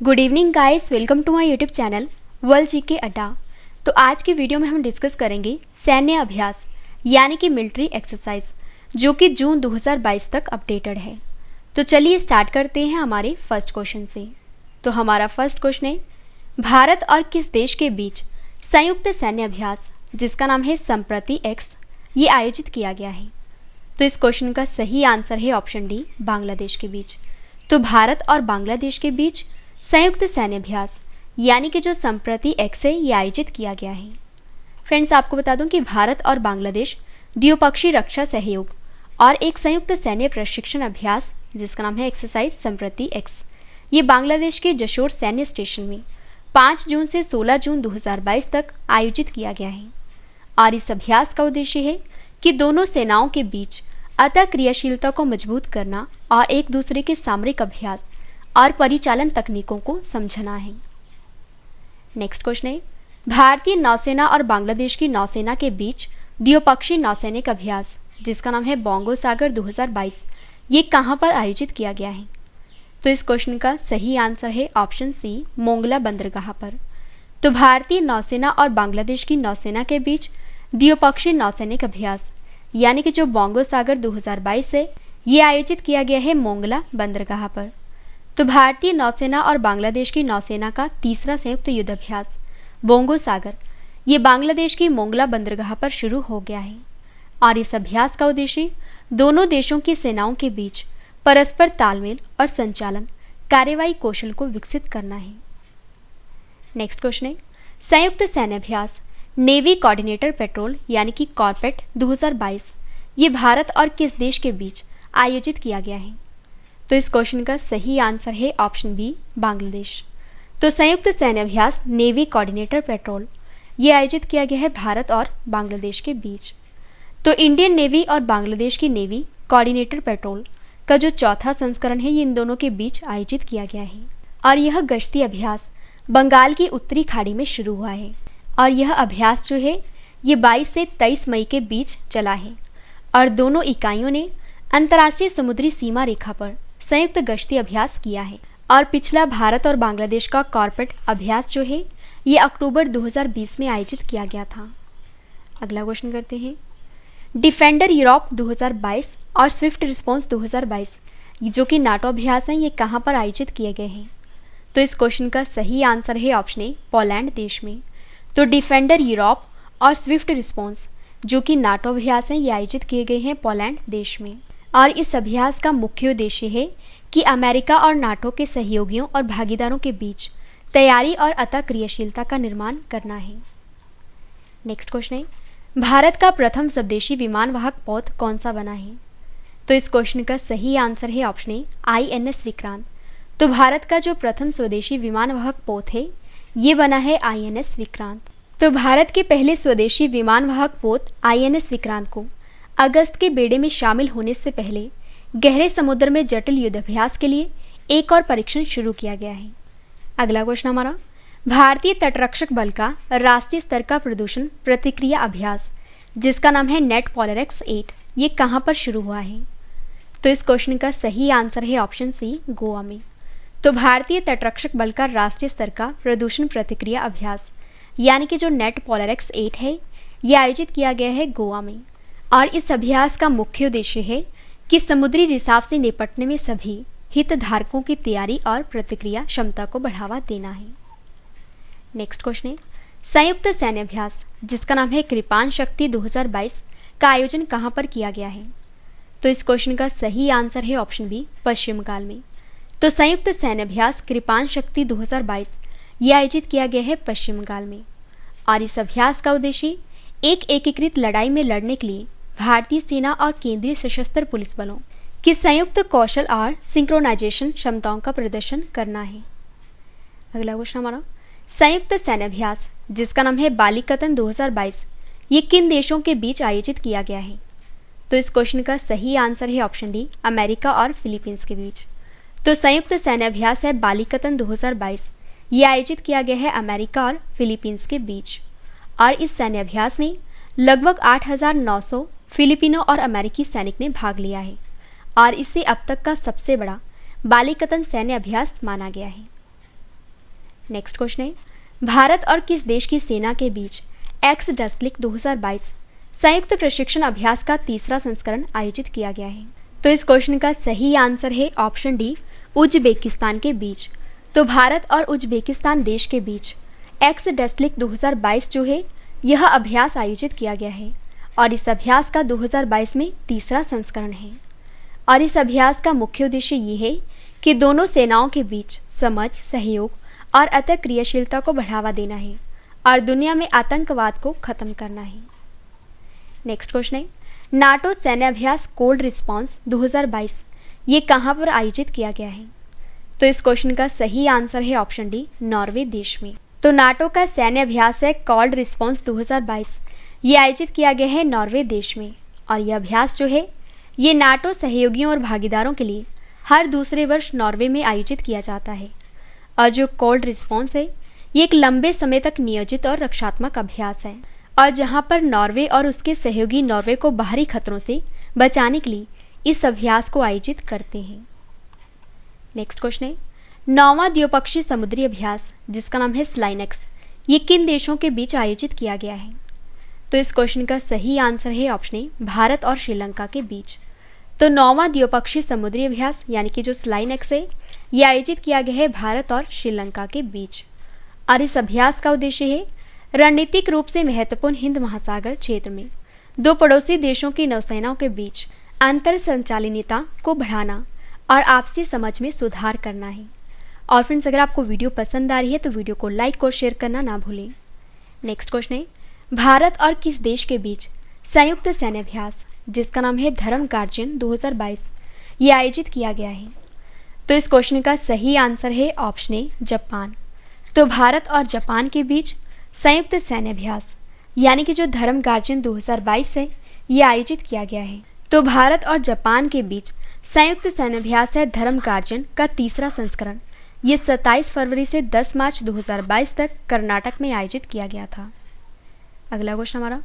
Good evening guys, welcome to my YouTube channel world GK Adda. तो आज की video में हम डिस्कस करेंगे सैन्य अभ्यास यानी कि मिलिट्री एक्सरसाइज, जो कि जून 2022 तक अपडेटेड है। तो चलिए स्टार्ट करते हैं हमारे फर्स्ट क्वेश्चन से। तो हमारा फर्स्ट क्वेश्चन है, भारत और किस देश के बीच संयुक्त सैन्य अभ्यास जिसका नाम है संप्रति एक्स, ये आयोजित किया गया है। तो इस क्वेश्चन का सही आंसर है ऑप्शन डी, बांग्लादेश के बीच। तो भारत और बांग्लादेश के बीच संयुक्त सैन्य अभ्यास यानी कि जो संप्रति एक्स है, ये आयोजित किया गया है। फ्रेंड्स, आपको बता दूं कि भारत और बांग्लादेश द्विपक्षीय रक्षा सहयोग और एक संयुक्त सैन्य प्रशिक्षण अभ्यास जिसका नाम है एक्सरसाइज संप्रति एक्स, ये बांग्लादेश के जशोर सैन्य स्टेशन में 5 जून से 16 जून 2022 तक आयोजित किया गया है। और इस अभ्यास का उद्देश्य है कि दोनों सेनाओं के बीच अतः क्रियाशीलता को मजबूत करना और एक दूसरे के सामरिक अभ्यास और परिचालन तकनीकों को समझना है। नेक्स्ट क्वेश्चन है, भारतीय नौसेना और बांग्लादेश की नौसेना के बीच द्विपक्षीय नौसैनिक अभ्यास जिसका नाम है बोंगो सागर 2022, ये कहाँ पर आयोजित किया गया है। तो इस क्वेश्चन का सही आंसर है ऑप्शन सी, मोंगला बंदरगाह पर। तो भारतीय नौसेना और बांग्लादेश की नौसेना के बीच द्विपक्षीय नौसैनिक अभ्यास यानी कि जो बोंगो सागर 2022 है, ये आयोजित किया गया है मोंगला बंदरगाह पर। तो भारतीय नौसेना और बांग्लादेश की नौसेना का तीसरा संयुक्त युद्धाभ्यास बोंगो सागर, ये बांग्लादेश की मोंगला बंदरगाह पर शुरू हो गया है। और इस अभ्यास का उद्देश्य दोनों देशों की सेनाओं के बीच परस्पर तालमेल और संचालन कार्यवाही कौशल को विकसित करना है। नेक्स्ट क्वेश्चन है, संयुक्त सैन्य अभ्यास नेवी कोऑर्डिनेटर पेट्रोल यानी कि कॉर्पेट 2022, ये भारत और किस देश के बीच आयोजित किया गया है। तो इस क्वेश्चन का सही आंसर है ऑप्शन बी, बांग्लादेश। तो संयुक्त सैन्य अभ्यास नेवी कोऑर्डिनेटर पेट्रोल, ये आयोजित किया गया है भारत और बांग्लादेश के बीच। तो इंडियन नेवी और बांग्लादेश की नेवी कोऑर्डिनेटर पेट्रोल का जो चौथा संस्करण है, ये इन दोनों के बीच आयोजित किया गया है। और यह गश्ती अभ्यास बंगाल की उत्तरी खाड़ी में शुरू हुआ है। और यह अभ्यास जो है, ये 22 से 23 मई के बीच चला है। और दोनों इकाइयों ने अंतर्राष्ट्रीय समुद्री सीमा रेखा पर संयुक्त गश्ती अभ्यास किया है। और पिछला भारत और बांग्लादेश का कॉर्पेट अभ्यास जो है, ये अक्टूबर 2020 में आयोजित किया गया था। अगला क्वेश्चन करते हैं, डिफेंडर यूरोप 2022 और स्विफ्ट रिस्पॉन्स 2022, जो कि नाटो अभ्यास हैं, ये कहाँ पर आयोजित किए गए हैं। तो इस क्वेश्चन का सही आंसर है ऑप्शन ए, पोलैंड देश में। तो डिफेंडर यूरोप और स्विफ्ट रिस्पॉन्स, जो कि नाटो अभ्यास हैं, ये आयोजित किए गए हैं पोलैंड देश में। और इस अभ्यास का मुख्य उद्देश्य है कि अमेरिका और नाटो के सहयोगियों और भागीदारों के बीच तैयारी और अतः क्रियाशीलता का निर्माण करना है। नेक्स्ट क्वेश्चन है, भारत का प्रथम स्वदेशी विमान वाहक पोत कौन सा बना है। तो इस क्वेश्चन का सही आंसर है ऑप्शन ए, INS विक्रांत। तो भारत का जो प्रथम स्वदेशी विमान वाहक पोत है, ये बना है INS विक्रांत। तो भारत के पहले स्वदेशी विमान वाहक पोत INS विक्रांत को अगस्त के बेड़े में शामिल होने से पहले गहरे समुद्र में जटिल युद्धाभ्यास के लिए एक और परीक्षण शुरू किया गया है। अगला क्वेश्चन हमारा, भारतीय तटरक्षक बल का राष्ट्रीय स्तर का प्रदूषण प्रतिक्रिया अभ्यास जिसका नाम है नेट पोलर X8, ये कहाँ पर शुरू हुआ है। तो इस क्वेश्चन का सही आंसर है ऑप्शन सी, गोवा में। तो भारतीय तटरक्षक बल का राष्ट्रीय स्तर का प्रदूषण प्रतिक्रिया अभ्यास यानी कि जो नेट पोलर X8 है, ये आयोजित किया गया है गोवा में। और इस अभ्यास का मुख्य उद्देश्य है कि समुद्री रिसाव से निपटने में सभी हितधारकों की तैयारी और प्रतिक्रिया क्षमता को बढ़ावा देना है। नेक्स्ट क्वेश्चन है, संयुक्त सैन्य अभ्यास जिसका नाम है कृपाण शक्ति 2022 का आयोजन कहाँ पर किया गया है। तो इस क्वेश्चन का सही आंसर है ऑप्शन बी, पश्चिम बंगाल में। तो संयुक्त सैन्य अभ्यास कृपाण शक्ति 2022, ये आयोजित किया गया है पश्चिम बंगाल में। और इस अभ्यास का उद्देश्य एक एकीकृत लड़ाई में लड़ने के लिए भारतीय सेना और केंद्रीय सशस्त्र पुलिस बलों की संयुक्त कौशल और सिंक्रोनाइजेशन क्षमताओं का प्रदर्शन करना है। अगला क्वेश्चन हमारा, संयुक्त सैन्य अभ्यास जिसका नाम है बालिकतन 2022, ये किन देशों के बीच आयोजित किया गया है। तो इस क्वेश्चन का सही आंसर है ऑप्शन डी, अमेरिका और फिलीपींस के बीच। तो संयुक्त सैन्य अभ्यास है बालिकतन 2022, ये आयोजित किया गया है अमेरिका और फिलीपींस के बीच। और इस सैन्य अभ्यास में लगभग 8,900 फिलिपिनो और अमेरिकी सैनिक ने भाग लिया है। और इसे अब तक का सबसे बड़ा बालिकतन सैन्य अभ्यास माना गया है। नेक्स्ट क्वेश्चन है, भारत और किस देश की सेना के बीच एक्स-लिक 2022 संयुक्त प्रशिक्षण अभ्यास का तीसरा संस्करण आयोजित किया गया है? तो इस क्वेश्चन का सही आंसर है ऑप्शन डी, उज्बेकिस्तान के बीच। तो भारत और उज्बेकिस्तान देश के बीच एक्स-लिक 2022 जो है यह अभ्यास आयोजित किया गया है और इस अभ्यास का 2022 में तीसरा संस्करण है। और इस अभ्यास का मुख्य उद्देश्य ये है कि दोनों सेनाओं के बीच समझ, सहयोग और अतः क्रियाशीलता को बढ़ावा देना है और दुनिया में आतंकवाद को खत्म करना है। नेक्स्ट क्वेश्चन है, नाटो सैन्य अभ्यास कोल्ड रिस्पॉन्स 2022 ये कहाँ पर आयोजित किया गया है? तो इस क्वेश्चन का सही आंसर है ऑप्शन डी, नॉर्वे देश में। तो नाटो का सैन्य अभ्यास है कोल्ड रिस्पॉन्स 2022 ये आयोजित किया गया है नॉर्वे देश में। और यह अभ्यास जो है ये नाटो सहयोगियों और भागीदारों के लिए हर दूसरे वर्ष नॉर्वे में आयोजित किया जाता है। और जो कोल्ड रिस्पॉन्स है ये एक लंबे समय तक नियोजित और रक्षात्मक अभ्यास है और जहां पर नॉर्वे और उसके सहयोगी नॉर्वे को बाहरी खतरों से बचाने के लिए इस अभ्यास को आयोजित करते हैं। नेक्स्ट क्वेश्चन है, 9वां द्विपक्षीय समुद्री अभ्यास जिसका नाम है स्लाइनेक्स ये किन देशों के बीच आयोजित किया गया है? तो इस क्वेश्चन का सही आंसर है ऑप्शन ए, भारत और श्रीलंका के बीच। तो 9वां द्विपक्षीय समुद्री अभ्यास यानी कि जो स्लाइनेक्स है ये आयोजित किया गया है भारत और श्रीलंका के बीच। और इस अभ्यास का उद्देश्य है रणनीतिक रूप से महत्वपूर्ण हिंद महासागर क्षेत्र में दो पड़ोसी देशों की नौसेनाओं के बीच अंतर संचालनीयता को बढ़ाना और आपसी समझ में सुधार करना है। और फ्रेंड्स, अगर आपको वीडियो पसंद आ रही है तो वीडियो को लाइक और शेयर करना ना भूलें। नेक्स्ट क्वेश्चन है, भारत और किस देश के बीच संयुक्त सैन्य अभ्यास जिसका नाम है धर्म गार्जियन 2022 ये आयोजित किया गया है? तो इस क्वेश्चन का सही आंसर है ऑप्शन ए, जापान। तो भारत और जापान के बीच संयुक्त सैन्य अभ्यास यानी कि जो धर्म गार्जियन 2022 है ये आयोजित किया गया है। तो भारत और जापान के बीच संयुक्त सैन्य अभ्यास है धर्म गार्जियन का तीसरा संस्करण ये 27 फरवरी से 10 मार्च 2022 तक कर्नाटक में आयोजित किया गया था। अगला क्वेश्चन हमारा,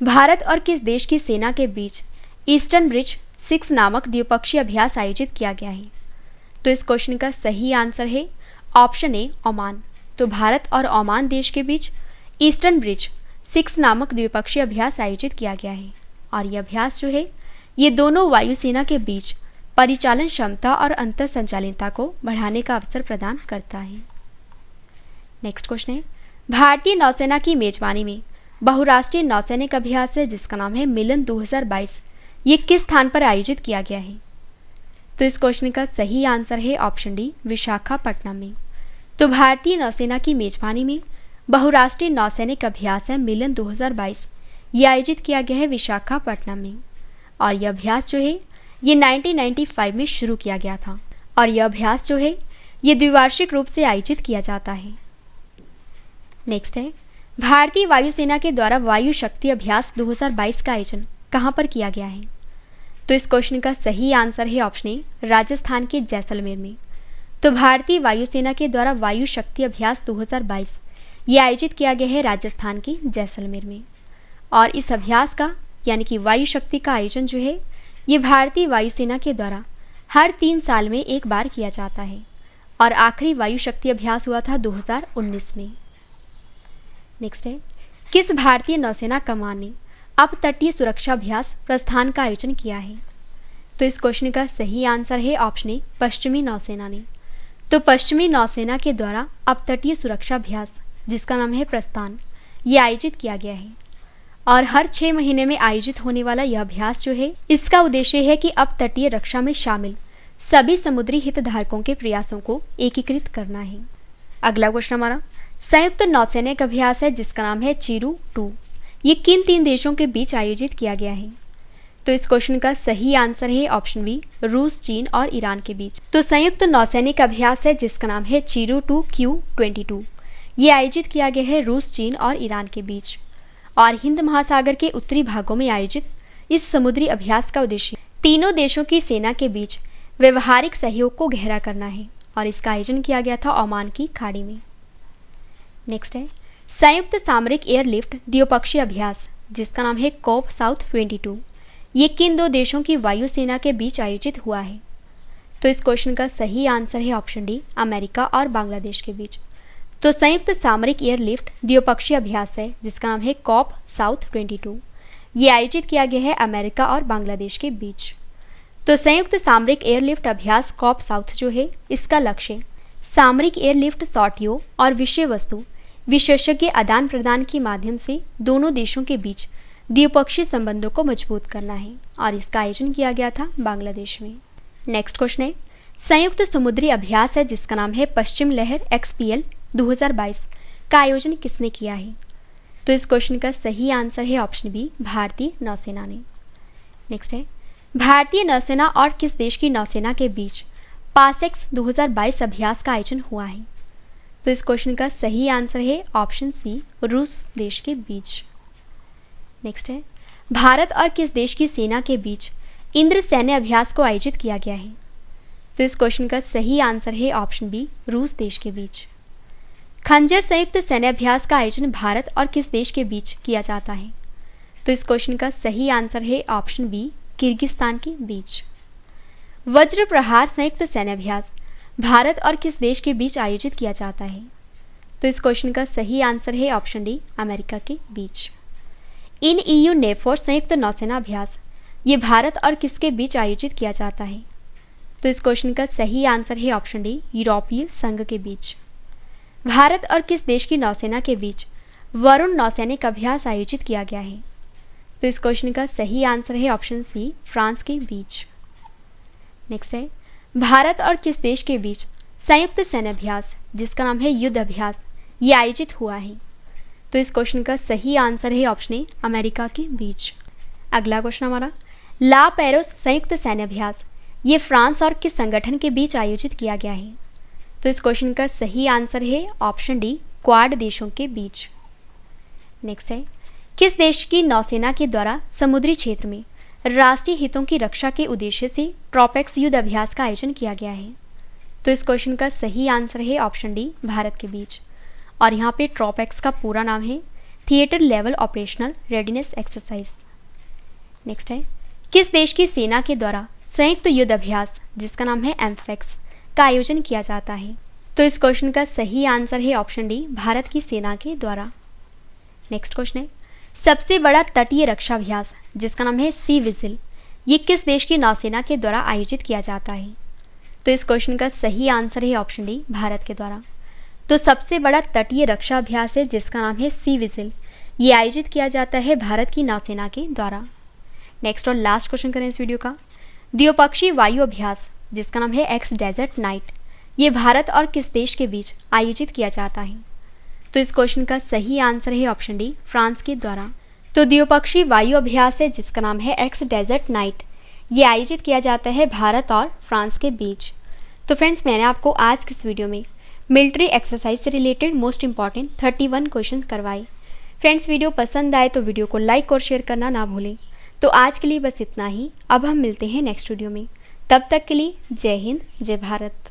भारत और किस देश की सेना के बीच ईस्टर्न ब्रिज 6 नामक द्विपक्षीय अभ्यास आयोजित किया गया है? तो इस क्वेश्चन का सही आंसर है ऑप्शन ए, ओमान। तो भारत और ओमान देश के बीच ईस्टर्न ब्रिज 6 नामक द्विपक्षीय अभ्यास आयोजित किया गया है। और यह अभ्यास जो है ये दोनों वायुसेना के बीच परिचालन क्षमता और अंतर संचालनता को बढ़ाने का अवसर प्रदान करता है। नेक्स्ट क्वेश्चन है, भारतीय नौसेना की मेजबानी में बहुराष्ट्रीय नौसैनिक अभ्यास है जिसका नाम है मिलन 2022 ये किस स्थान पर आयोजित किया गया है? तो इस क्वेश्चन का सही आंसर है ऑप्शन डी, विशाखापट्टनम में। तो भारतीय नौसेना की मेजबानी में बहुराष्ट्रीय नौसैनिक अभ्यास है मिलन 2022 ये आयोजित किया गया है विशाखापट्टनम में। और यह अभ्यास जो है ये 1995 में शुरू किया गया था और यह अभ्यास जो है ये द्विवार्षिक रूप से आयोजित किया जाता है। नेक्स्ट है, भारतीय वायुसेना के द्वारा वायु शक्ति अभ्यास 2022 का आयोजन कहाँ पर किया गया है? तो इस क्वेश्चन का सही आंसर है ऑप्शन ए, राजस्थान के जैसलमेर में। तो भारतीय वायुसेना के द्वारा वायु शक्ति अभ्यास 2022 ये आयोजित किया गया है राजस्थान के जैसलमेर में। और इस अभ्यास का यानी कि वायु शक्ति का आयोजन जो है ये भारतीय वायुसेना के द्वारा हर 3 साल में एक बार किया जाता है और आखिरी वायु शक्ति अभ्यास हुआ था 2019 में। नेक्स्ट है, किस भारतीय नौसेना कमान ने अप तटीय सुरक्षा अभ्यास प्रस्थान का आयोजन किया है? तो इस क्वेश्चन का सही आंसर है ऑप्शन ए, पश्चिमी नौसेना ने। तो पश्चिमी नौसेना के द्वारा अप तटीय सुरक्षा अभ्यास जिसका नाम है प्रस्थान ये आयोजित किया गया है और हर 6 महीने में आयोजित होने वाला यह अभ्यास जो है इसका उद्देश्य है कि अप तटीय रक्षा में शामिल सभी समुद्री हितधारकों के प्रयासों को एकीकृत करना है। अगला क्वेश्चन हमारा, संयुक्त नौसैनिक अभ्यास है जिसका नाम है चिरू 2 ये किन 3 देशों के बीच आयोजित किया गया है? तो इस क्वेश्चन का सही आंसर है ऑप्शन बी, रूस, चीन और ईरान के बीच। तो संयुक्त नौसैनिक अभ्यास है जिसका नाम है चिरू 2 Q22 ये आयोजित किया गया है रूस, चीन और ईरान के बीच। और हिंद महासागर के उत्तरी भागों में आयोजित इस समुद्री अभ्यास का उद्देश्य तीनों देशों की सेना के बीच व्यवहारिक सहयोग को गहरा करना है और इसका आयोजन किया गया था ओमान की खाड़ी में। नेक्स्ट है, संयुक्त सामरिक एयरलिफ्ट द्विपक्षीय अभ्यास जिसका नाम है कोप साउथ 22 ये किन 2 देशों की वायुसेना के बीच आयोजित हुआ है? तो इस क्वेश्चन का सही आंसर है ऑप्शन डी, अमेरिका और बांग्लादेश के बीच। तो संयुक्त सामरिक एयरलिफ्ट द्विपक्षीय अभ्यास है जिसका नाम है कॉप साउथ 22। ये आयोजित किया गया है अमेरिका और बांग्लादेश के बीच। तो संयुक्त सामरिक एयरलिफ्ट अभ्यास कॉप साउथ जो है इसका लक्ष्य सामरिक एयरलिफ्ट सॉटियों और विषय वस्तु विशेषज्ञ आदान प्रदान के माध्यम से दोनों देशों के बीच द्विपक्षीय संबंधों को मजबूत करना है और इसका आयोजन किया गया था बांग्लादेश में। नेक्स्ट क्वेश्चन है संयुक्त समुद्री अभ्यास है जिसका नाम है पश्चिम लहर XPL 2022 का आयोजन किसने किया है? तो इस क्वेश्चन का सही आंसर है ऑप्शन बी, भारतीय नौसेना ने। नेक्स्ट है भारतीय नौसेना और किस देश की नौसेना के बीच पासेक्स 2022 अभ्यास का आयोजन हुआ है? तो इस क्वेश्चन का सही आंसर है ऑप्शन सी, रूस देश के बीच। नेक्स्ट है भारत और किस देश की सेना के बीच इंद्र सैन्य अभ्यास को आयोजित किया गया है? तो इस क्वेश्चन का सही आंसर है ऑप्शन बी, रूस देश के बीच। खंजर संयुक्त सैन्य अभ्यास का आयोजन भारत और किस देश के बीच किया जाता है? तो इस क्वेश्चन का सही आंसर है ऑप्शन बी, किर्गिस्तान के बीच। वज्र प्रहार संयुक्त सैन्य अभ्यास भारत और किस देश के बीच आयोजित किया जाता है? तो इस क्वेश्चन का सही आंसर है ऑप्शन डी, अमेरिका के बीच। इन EU नेफोर संयुक्त नौसेना अभ्यास ये भारत और किसके बीच आयोजित किया जाता है? तो इस क्वेश्चन का सही आंसर है ऑप्शन डी, यूरोपीय संघ के बीच। भारत और किस देश की नौसेना के बीच वरुण नौसैनिक अभ्यास आयोजित किया गया है? तो इस क्वेश्चन का सही आंसर है ऑप्शन सी, फ्रांस के बीच। नेक्स्ट है भारत और किस देश के बीच संयुक्त सैन्य अभ्यास जिसका नाम है युद्ध अभ्यास ये आयोजित हुआ है? तो इस क्वेश्चन का सही आंसर है ऑप्शन ए, अमेरिका के बीच। अगला क्वेश्चन हमारा ला पेरोस संयुक्त सैन्य अभ्यास ये फ्रांस और किस संगठन के बीच आयोजित किया गया है? तो इस क्वेश्चन का सही आंसर है ऑप्शन डी, क्वाड देशों के बीच। नेक्स्ट है किस देश की नौसेना के द्वारा समुद्री क्षेत्र में राष्ट्रीय हितों की रक्षा के उद्देश्य से ट्रोपेक्स युद्ध अभ्यास का आयोजन किया गया है? तो इस क्वेश्चन का सही आंसर है ऑप्शन डी, भारत के बीच। और यहाँ पे ट्रोपेक्स का पूरा नाम है theatre level operational readiness exercise. Next है किस देश की सेना के द्वारा संयुक्त युद्ध अभ्यास जिसका नाम है एम्फेक्स का आयोजन किया जाता है? तो इस क्वेश्चन का सही आंसर है ऑप्शन डी, भारत की सेना के द्वारा। नेक्स्ट क्वेश्चन है सबसे बड़ा तटीय रक्षा अभ्यास जिसका नाम है सी विजिल ये किस देश की नौसेना के द्वारा आयोजित किया जाता है? तो इस क्वेश्चन का सही आंसर है ऑप्शन डी, भारत के द्वारा। तो सबसे बड़ा तटीय रक्षा अभ्यास है जिसका नाम है सी विजिल ये आयोजित किया जाता है भारत की नौसेना के द्वारा। नेक्स्ट और लास्ट क्वेश्चन करें इस वीडियो का द्विपक्षीय वायु अभ्यास जिसका नाम है एक्स डेजर्ट नाइट ये भारत और किस देश के बीच आयोजित किया जाता है? तो इस क्वेश्चन का सही आंसर है ऑप्शन डी, फ्रांस के द्वारा। तो द्विपक्षीय वायु अभ्यास है जिसका नाम है एक्स डेजर्ट नाइट ये आयोजित किया जाता है भारत और फ्रांस के बीच। तो फ्रेंड्स मैंने आपको आज की इस वीडियो में मिलिट्री एक्सरसाइज से रिलेटेड मोस्ट इंपॉर्टेंट 31 क्वेश्चन करवाए। फ्रेंड्स वीडियो पसंद आए तो वीडियो को लाइक और शेयर करना ना भूलें। तो आज के लिए बस इतना ही, अब हम मिलते हैं नेक्स्ट वीडियो में। तब तक के लिए जय हिंद, जय भारत।